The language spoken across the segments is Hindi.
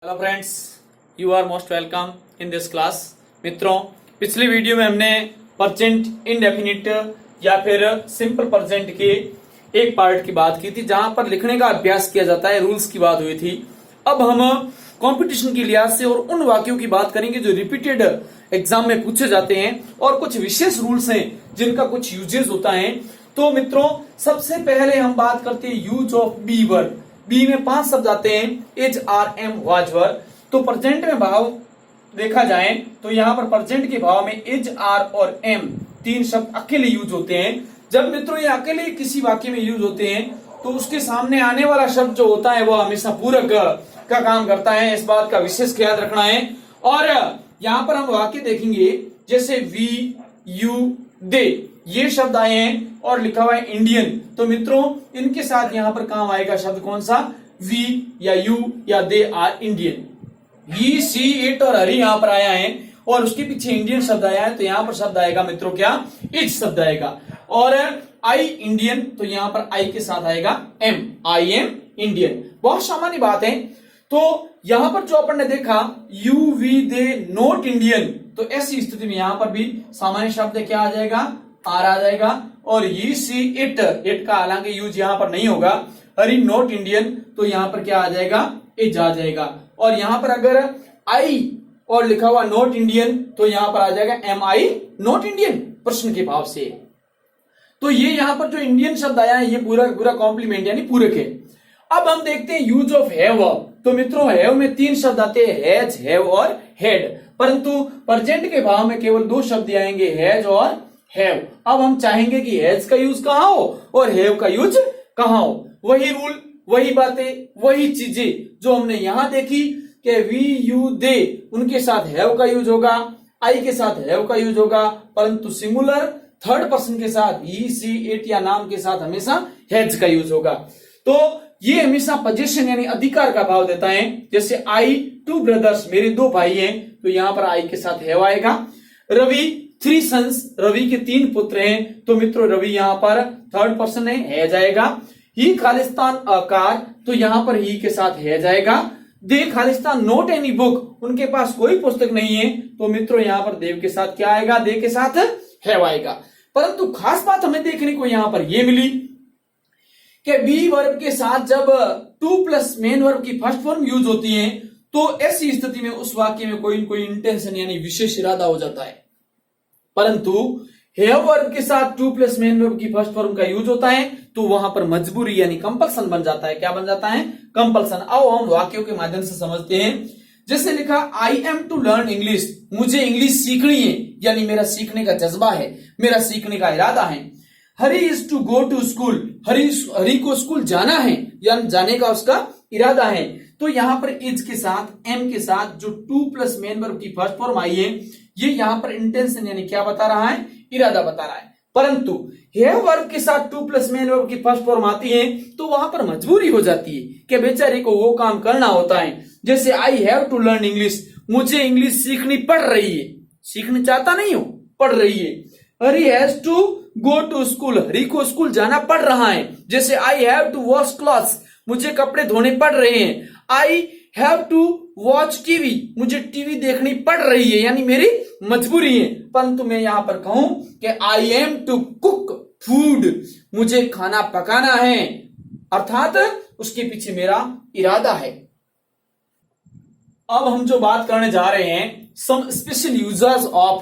Hello friends, you are most welcome in this class. मित्रों, पिछली वीडियो में हमने प्रेजेंट इंडेफिनिट या फिर सिंपल प्रेजेंट के एक पार्ट की बात की थी, जहां पर लिखने का अभ्यास किया जाता है, रूल्स की बात हुई थी। अब हम कंपटीशन की लिहाज से और उन वाक्यों की बात करेंगे जो रिपीटेड एग्जाम में पूछे जाते हैं और कुछ विशेष रूल्स हैं जिनका कुछ यूजेस होता है। तो मित्रों, सबसे पहले हम बात करते हैं use of be verb. Be में 5 शब्द आते हैं, is, are, am, was, were. तो प्रेजेंट में भाव देखा जाए तो यहाँ पर प्रेजेंट के भाव में इज, आर और एम 3 शब्द अकेले यूज होते हैं। जब मित्रों ये अकेले किसी वाक्य में यूज होते हैं तो उसके सामने आने वाला शब्द जो होता है वो हमेशा पूरक का काम करता है। इस बात का विशेष ख्याल रखना है। और यहाँ पर हम वाक्य देखेंगे, जैसे वी, यू, दे, ये शब्द आए हैं और लिखा हुआ है इंडियन। तो मित्रों, इनके साथ यहां पर काम आएगा शब्द कौन सा? वी या यू या they are Indian. He, she, it और हरी यहां पर आया है और उसके पीछे इंडियन शब्द आया है, तो यहां पर शब्द आएगा मित्रों क्या? इज शब्द आएगा। और आई इंडियन, तो यहां पर आई के साथ आएगा एम, आई एम इंडियन। बहुत सामान्य बात है। तो यहां पर जो अपन ने देखा you, we, they, not Indian, तो ऐसी स्थिति में यहां पर भी सामान्य शब्द क्या आ जाएगा? आर आ जाएगा। और ये, सी, इट का हालांकि यूज यहां पर नहीं होगा। हरी, नॉट इंडियन, तो यहां पर क्या आ जाएगा? इज आ जाएगा। और यहां पर अगर आई और लिखा हुआ नॉट इंडियन, तो यहां पर आ जाएगा एम आई नॉट इंडियन, प्रश्न के भाव से। तो ये यहां पर जो इंडियन शब्द आया है ये पूरा पूरा कॉम्प्लीमेंट यानी पूरक है। अब हम देखते हैं यूज ऑफ हैव। तो मित्रों, हैव में 3 शब्द आते हैं, हैज, हैव और हैड। परंतु प्रेजेंट के भाव में केवल 2 शब्द आएंगे, हैज और हैव। अब हम चाहेंगे कि हैज का यूज कहां हो और हैव का यूज कहां हो। वही रूल, वही बातें, वही चीजें जो हमने यहां देखी कि वी, यू, दे, उनके साथ हैव का यूज होगा, आई के साथ हैव का यूज होगा, परंतु सिंगुलर थर्ड पर्सन के साथ ही, सी, इट या नाम के साथ हमेशा हैज का यूज होगा। तो ये हमेशा पोजीशन यानी अधिकार का भाव देता है। जैसे आई 2 ब्रदर्स, मेरे 2 भाई हैं, तो यहां पर आई के साथ हैव आएगा। रवि 3 सन्स, रवि के 3 पुत्र हैं, तो मित्रों रवि यहां पर थर्ड पर्सन है, हैज आएगा। ही खालिस्तान अकार, तो यहां पर ही के साथ हैज आएगा। दे खालिस्तान नोट एनी बुक, उनके पास कोई पुस्तक नहीं है, तो मित्रों यहां पर देव के साथ क्या आएगा? दे के साथ हैव आएगा। परंतु खास बात हमें देखने को यहां पर यह मिली कि बी वर्ब के साथ जब 2 प्लस मेन वर्ब की फर्स्ट फॉर्म यूज होती है तो ऐसी स्थिति में उस वाक्य में कोई न कोई इंटेंशन यानी विशेष इरादा हो जाता है। परंतु हैव वर्ब के साथ 2 प्लस मेन वर्ब की फर्स्ट फॉर्म का यूज होता है तो वहां पर मजबूरी यानी कंपल्सन बन जाता है। क्या बन जाता है? कंपल्सन। आओ हम वाक्यों के माध्यम से समझते हैं। जैसे लिखा, I am to learn English, मुझे इंग्लिश सीखनी है, यानी मेरा सीखने का जज्बा है, मेरा सीखने का इरादा है। Hari is to go to school, Hari को स्कूल जाना है, यानी जाने का उसका इरादा है। तो यहां पर इज के साथ, एम के साथ जो 2 प्लस मेन वर्ब की फर्स्ट फॉर्म आई है, ये यहां पर इंटेंशन यानी क्या बता रहा है? इरादा बता रहा है। परंतु हैव वर्ब के साथ 2 प्लस मेन वर्ब की फर्स्ट फॉर्म आती है तो वहां पर मजबूरी हो जाती है कि बेचारे को वो काम करना होता है। जैसे I have to learn English, मुझे इंग्लिश सीखनी पड़ रही है, सीखना चाहता नहीं हो, पड़ रही है। Hari has to go to school, Hari को स्कूल जाना पड़ रहा है। जैसे I have to wash clothes, मुझे कपड़े धोने पड़ रहे हैं। I have to watch TV, मुझे टीवी देखनी पड़ रही है, यानी मेरी मजबूरी है। परंतु मैं यहां पर कहूं कि I am to cook food, मुझे खाना पकाना है, अर्थात उसके पीछे मेरा इरादा है। अब हम जो बात करने जा रहे हैं, some special users of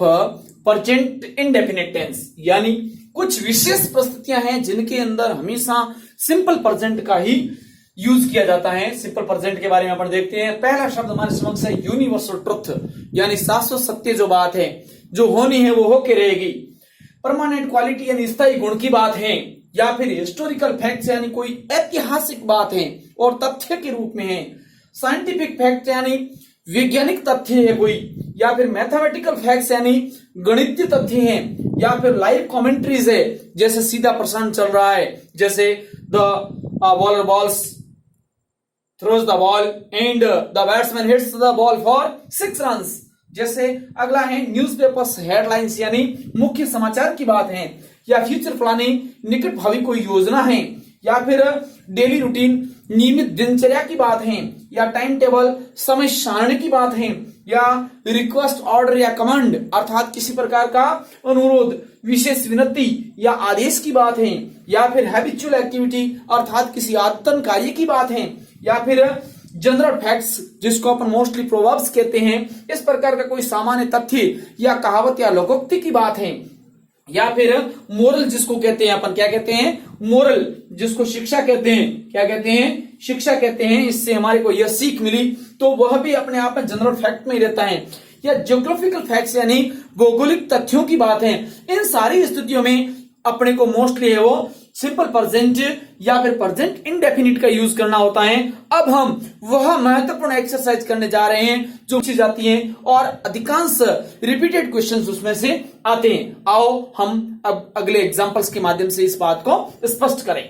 present indefinite tense, यानी कुछ विशेष परिस्थितियां हैं जिनके अंदर हमेशा सिंपल प्रेजेंट का ही यूज किया जाता है। सिंपल प्रेजेंट के बारे में अपन देखते हैं। पहला शब्द हमारे समक्ष है यूनिवर्सल ट्रुथ, यानी शाश्वत सत्य जो बात है, जो होनी है वो होके रहेगी। परमानेंट क्वालिटी यानी स्थायी गुण की बात है, या फिर हिस्टोरिकल फैक्ट्स यानी कोई ऐतिहासिक बात है और तथ्य के रूप में है। साइंटिफिक फैक्ट यानी वैज्ञानिक तथ्य है कोई, या फिर मैथमेटिकल फैक्ट्स यानी गणितीय तथ्य है, या फिर लाइव कमेंट्रीज है, जैसे सीधा प्रसारण चल रहा है, जैसे the bowler balls throws the ball and the batsman hits the ball for 6 runs। जैसे अगला है न्यूज़पेपर्स हेडलाइंस यानी मुख्य समाचार की बात है, या फ्यूचर प्लानिंग निकट भावी कोई योजना है, या फिर डेली रूटीन, नियमित दिनचर्या की बात है, या टाइम टेबल, समय सारणी की बात है, या रिक्वेस्ट, ऑर्डर या कमांड अर्थात किसी प्रकार का अनुरोध, विशेष विनती या आदेश की बात है, या फिर हैबिचुअल एक्टिविटी अर्थात किसी आदतन कार्य की बात है, या फिर जनरल फैक्ट्स जिसको अपन मोस्टली प्रोवर्ब्स कहते हैं, इस प्रकार का कोई सामान्य तथ्य या कहावत या लोकोक्ति की बात है, या फिर मोरल जिसको कहते हैं अपन, क्या कहते हैं, मोरल जिसको शिक्षा कहते हैं, क्या कहते हैं, शिक्षा कहते हैं, इससे हमारे को यह सीख मिली, तो वह भी अपने आप में जनरल फैक्ट में ही रहता है। या ज्योग्राफिकल फैक्ट्स यानी भौगोलिक तथ्यों की बात है। इन सारी स्थितियों में अपने को मोस्टली है वो सिंपल प्रेजेंट या फिर प्रेजेंट इंडेफिनिट का यूज करना होता है। अब हम वह महत्वपूर्ण एक्सरसाइज करने जा रहे हैं जो पूछी जाती है और अधिकांश रिपीटेड क्वेश्चंस उसमें से आते हैं। आओ हम अब अगले एग्जांपल्स के माध्यम से इस बात को स्पष्ट करें।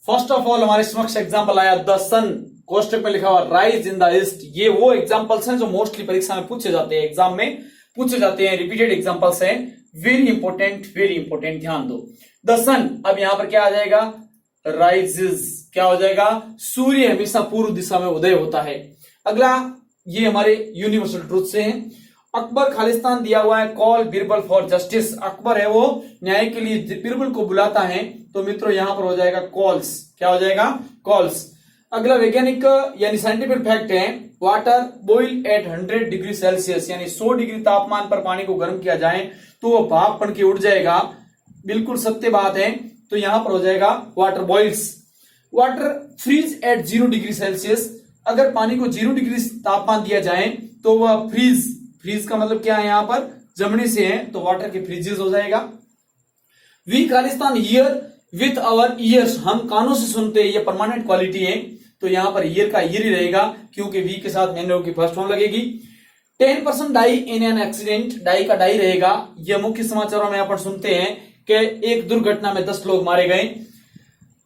फर्स्ट ऑफ ऑल हमारे समक्ष एग्जांपल आया द सन, कोष्टक में लिखा हुआ राइज इन द ईस्ट। ये वो एग्जांपल्स हैं जो मोस्टली परीक्षा में पूछे जाते हैं, एग्जाम में पूछे जाते हैं, रिपीटेड एग्जांपल्स हैं। वेरी इंपॉर्टेंट, ध्यान दो। द सन, अब यहां पर क्या आ जाएगा, राइजेस, क्या हो जाएगा, सूर्य हमेशा पूर्व दिशा में उदय होता है। अगला ये हमारे यूनिवर्सल ट्रूथ से है। अकबर खालिस्तान दिया हुआ है, call Birbal for justice, Akbar है वो न्याय के लिए बिरबल को बुलाता है, तो मित्रों यहां पर हो जाएगा कॉल्स, क्या हो जाएगा, कॉल्स। अगला वैज्ञानिक यानी साइंटिफिक फैक्ट है, water boil at 100 degree Celsius, यानी 100 डिग्री तापमान पर पानी को गर्म किया जाए तो वो भाप बन के उड़ जाएगा, बिल्कुल सत्य बात है। तो यहां पर हो जाएगा water boils. Water freeze at 0 degree Celsius, अगर पानी को 0 डिग्री तापमान दिया जाए तो वह फ्रीज का मतलब क्या है, यहां पर जमने से है, तो वाटर के फ्रीजेस हो जाएगा। वी खालिस्तान ईयर विथ आवर ईयर्स, हम कानों से सुनते हैं, ये परमानेंट क्वालिटी है, तो यहां पर ईयर का ईयर ही रहेगा क्योंकि वी के साथ मैन की फर्स्ट फॉर्म लगेगी। 10% die in an accident, die का डाई रहेगा। यह मुख्य समाचारों में अपन सुनते हैं कि एक दुर्घटना में 10 लोग मारे गए।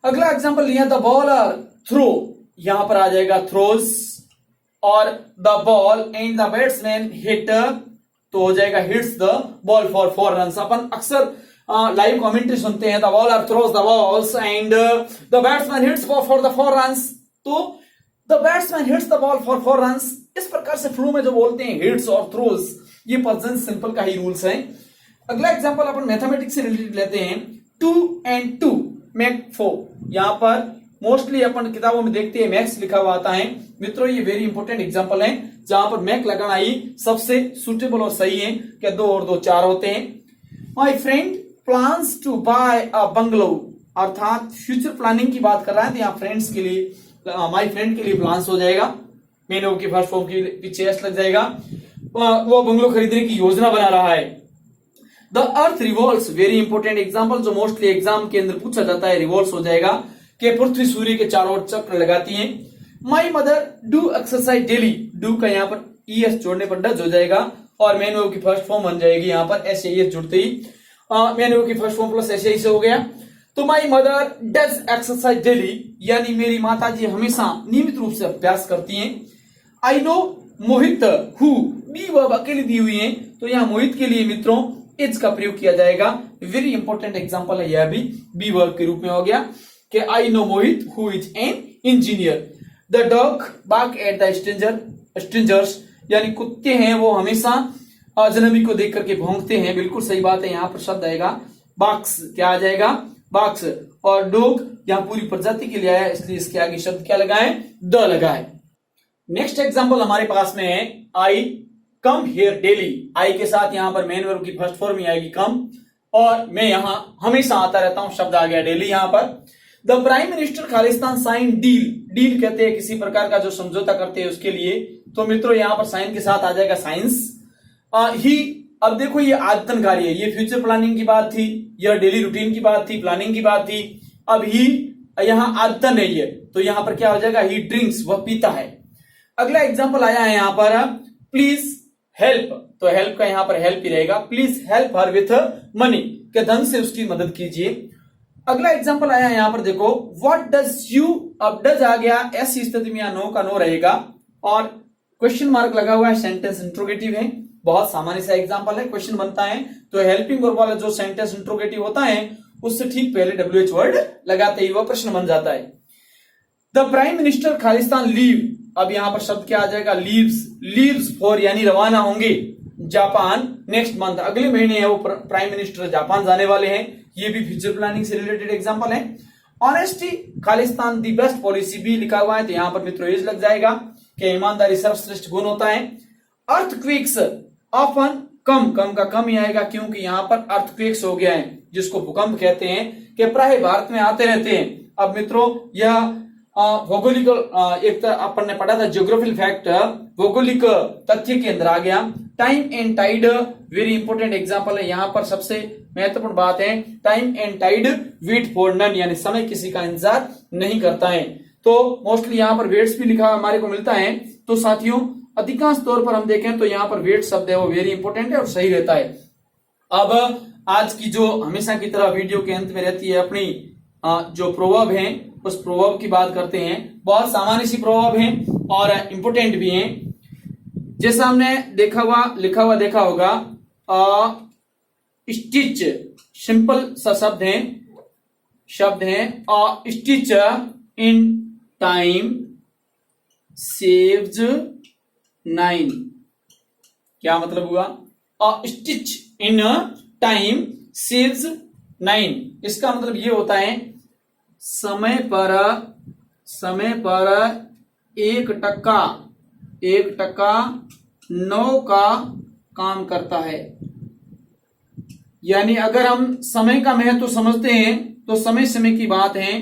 अगला एग्जांपल लिया द बॉलर थ्रो, यहां पर आ जाएगा थ्रोज, और the ball and the batsman hit, तो हो जाएगा hits the ball for 4 run. अपन अक्सर लाइव कमेंट्री सुनते हैं, the bowler throws the balls and the batsman hits for the 4 runs, तो the batsman hits the ball for 4 runs. इस प्रकार से फ्लो में जो बोलते हैं हिट्स और थ्रोज, ये प्रेजेंट सिंपल का ही रूल्स है। अगला एग्जांपल अपन मैथमेटिक्स से रिलेटेड लेते हैं, 2 and 2 मेक 4, यहां पर मोस्टली अपन किताबों में देखते हैं मैक्स लिखा हुआ आता है। मित्रों ये वेरी इंपॉर्टेंट एग्जांपल है जहां पर मैक लगाना ही सबसे सुटेबल और सही है, क्या 2 और 2 4 होते हैं। My friend plans to buy a bungalow, अर्थात फ्यूचर प्लानिंग की बात कर रहा है, तो यहाँ फ्रेंड्स के लिए माई फ्रेंड के लिए प्लान्स हो जाएगा, मैंने की फर्स्ट फॉर्म के पीछे एस लग जाएगा, वो बंगलो खरीदने की योजना बना रहा है। The earth revolves, very important example जो मोस्टली एग्जाम के अंदर पूछा जाता है, रिवॉल्व्स हो जाएगा कि पृथ्वी सूर्य के चारों ओर चक्र लगाती है। My mother do exercise daily, do का यहाँ पर ईएस जोड़ने पर डज हो जाएगा और मैन की फर्स्ट फॉर्म बन जाएगी, यहाँ पर एस एस जुड़ते ही मैन की फर्स्ट फॉर्म प्लस एस से हो गया। तो my mother does exercise daily, यानी मेरी माता जी हमेशा नियमित रूप से अभ्यास करती हैं। I know Mohit who, be verb अकेली दी हुई है, तो यहाँ मोहित के लिए मित्रों इज का प्रयोग किया जाएगा। वेरी इंपॉर्टेंट एग्जांपल है यह भी, बी वर्ब के रूप में हो गया कि I know Mohit who is an engineer. The dog bark at the strangers, यानी कुत्ते हैं वो हमेशा अजनबी को देख करके भौंकते हैं, बिल्कुल सही बात है। यहाँ पर शब्द आएगा बाक्स, क्या आ जाएगा, बाक्स, और डॉग यहाँ पूरी प्रजाति के लिए आया इसलिए इसके आगे शब्द क्या लगाए, द लगाए। नेक्स्ट एग्जांपल हमारे पास में है आई कम हियर डेली, आई के साथ यहां पर मेन वर्ब की फर्स्ट फॉर्म ही आएगी कम, और मैं यहां हमेशा आता रहता हूं, शब्द आ गया डेली यहां पर। द प्राइम मिनिस्टर खालिस्तान साइन डील, डील कहते हैं किसी प्रकार का जो समझौता करते हैं उसके लिए, तो मित्रों यहां पर साइन के साथ आ जाएगा साइंस। ही, अब देखो ये आदतन कार्य है, ये फ्यूचर प्लानिंग की बात थी, यह डेली रूटीन की बात थी, प्लानिंग की बात थी। अब ही यहां आदतन है ये, तो यहां पर क्या हो जाएगा, ही ड्रिंक्स, वह पीता है। अगला एग्जांपल आया है यहां पर प्लीज हेल्प, तो हेल्प का यहां पर हेल्प ही रहेगा, please help her with money, के धन से उसकी मदद कीजिए। अगला एग्जांपल आया यहां पर देखो व्हाट डज यू, अब डज आ गया, ऐसी स्थिति में नो का नो रहेगा और क्वेश्चन मार्क लगा हुआ है, सेंटेंस इंट्रोगेटिव है, बहुत सामान्य सा एग्जांपल है, क्वेश्चन बनता है तो हेल्पिंग वर्ब वाला जो सेंटेंस इंट्रोगेटिव होता है उससे ठीक पहले WH वर्ड लगाते ही वह प्रश्न बन जाता है। The prime minister Khalistan leave, अब यहां पर शब्द क्या आ जाएगा, लीव्स फॉर, यानी रवाना होंगे जापान नेक्स्ट मंथ, अगले महीने है वो प्राइम मिनिस्टर जापान जाने वाले हैं। ये भी फ्यूचर प्लानिंग से रिलेटेड एग्जांपल है। Honesty Khalistan the best policy भी लिखा हुआ है, तो यहां पर मित्रों एज लग जाएगा कि ईमानदारी सर्वश्रेष्ठ गुण होता है। अर्थक्वेक्स ऑफन, कम का कम ही आएगा क्योंकि यहां पर अर्थक्वेक्स हो गया है, जिसको भूकंप कहते हैं, कि प्राय भारत में आते रहते हैं। अब मित्रों यह भौगोलिक एक अपन ने पढ़ा था ज्योग्राफिकल फैक्ट, भौगोलिक तथ्य के अंदर आ गया। Time and tide very important example है, यहां पर सबसे महत्वपूर्ण बात है time and tide wait for none, यानी समय किसी का इंतजार नहीं करता है। तो मोस्टली यहां पर वेट्स भी लिखा हमारे को मिलता है। तो साथियों अधिकांश तौर पर हम देखें तो यहां पर वेट शब्द है वो वेरी इंपॉर्टेंट है और सही रहता है। अब आज की जो हमेशा की तरह वीडियो के अंत में रहती है अपनी जो प्रोवर्ब है, उस प्रोवर्ब की बात करते हैं। बहुत सामान्य सी प्रोवर्ब है और इंपोर्टेंट भी है। जैसा हमने लिखा हुआ देखा होगा, स्टिच, सिंपल सा शब्द है स्टिच इन टाइम सेव्स 9, क्या मतलब हुआ, स्टिच इन टाइम सेव्स 9, इसका मतलब ये होता है समय पर 1% 9 का काम करता है। यानी अगर हम समय का महत्व समझते हैं तो समय की बात है,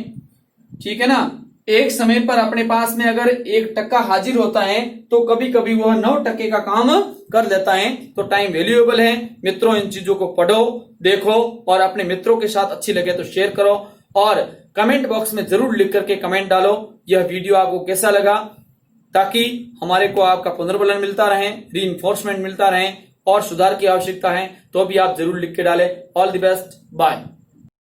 ठीक है ना। एक समय पर अपने पास में अगर 1% हाजिर होता है तो कभी कभी वह 9% का काम कर लेता है। तो टाइम वैल्यूएबल है मित्रों, इन चीजों को पढ़ो, देखो और अपने मित्रों के साथ अच्छी लगे तो शेयर करो और कमेंट बॉक्स में जरूर लिख करके कमेंट डालो यह वीडियो आपको कैसा लगा, ताकि हमारे को आपका पुनर्बलन मिलता रहे, रीइंफोर्समेंट मिलता रहे और सुधार की आवश्यकता है तो भी आप जरूर लिख के डालें। All the best, bye.